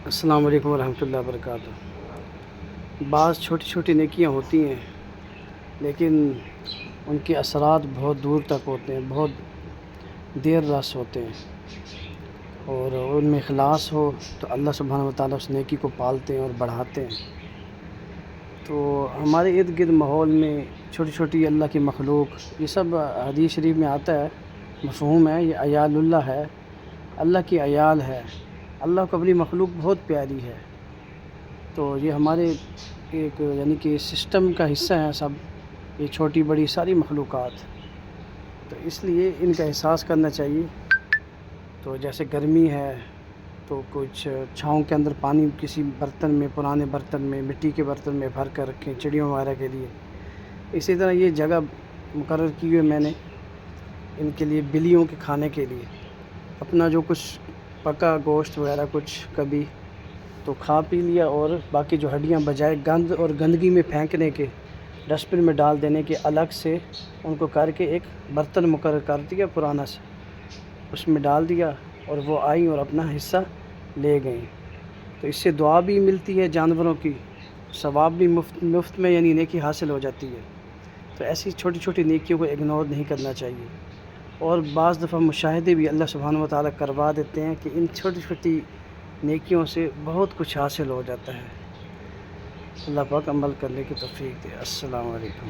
السلام علیکم ورحمۃ اللہ وبرکاتہ۔ بعض چھوٹی چھوٹی نیکیاں ہوتی ہیں لیکن ان کے اثرات بہت دور تک ہوتے ہیں، بہت دیر رس ہوتے ہیں، اور ان میں اخلاص ہو تو اللہ سبحانہ وتعالیٰ اس نیکی کو پالتے ہیں اور بڑھاتے ہیں۔ تو ہمارے ارد گرد ماحول میں چھوٹی چھوٹی اللہ کی مخلوق، یہ سب حدیث شریف میں آتا ہے، مفہوم ہے، یہ عیال اللہ ہے، اللہ کی عیال ہے، اللہ کو اپنی مخلوق بہت پیاری ہے۔ تو یہ ہمارے ایک یعنی کہ سسٹم کا حصہ ہیں سب، یہ چھوٹی بڑی ساری مخلوقات، تو اس لیے ان کا احساس کرنا چاہیے۔ تو جیسے گرمی ہے تو کچھ چھاؤں کے اندر پانی کسی برتن میں، پرانے برتن میں، مٹی کے برتن میں بھر کر رکھیں چڑیوں وغیرہ کے لیے۔ اسی طرح یہ جگہ مقرر کی ہوئی میں نے ان کے لیے، بلیوں کے کھانے کے لیے، اپنا جو کچھ پکا گوشت وغیرہ کچھ کبھی تو کھا پی لیا، اور باقی جو ہڈیاں بجائے گند اور گندگی میں پھینکنے کے، ڈسٹ بن میں ڈال دینے کے، الگ سے ان کو کر کے ایک برتن مقرر کر دیا پرانا سے، اس میں ڈال دیا، اور وہ آئیں اور اپنا حصہ لے گئیں۔ تو اس سے دعا بھی ملتی ہے جانوروں کی، ثواب بھی مفت میں یعنی نیکی حاصل ہو جاتی ہے۔ تو ایسی چھوٹی چھوٹی نیکیوں کو اگنور نہیں کرنا چاہیے، اور بعض دفعہ مشاہدے بھی اللہ سبحانہ وتعالیٰ کروا دیتے ہیں کہ ان چھوٹی چھوٹی نیکیوں سے بہت کچھ حاصل ہو جاتا ہے۔ اللہ پاک عمل کرنے کی توفیق دے۔ السلام علیکم۔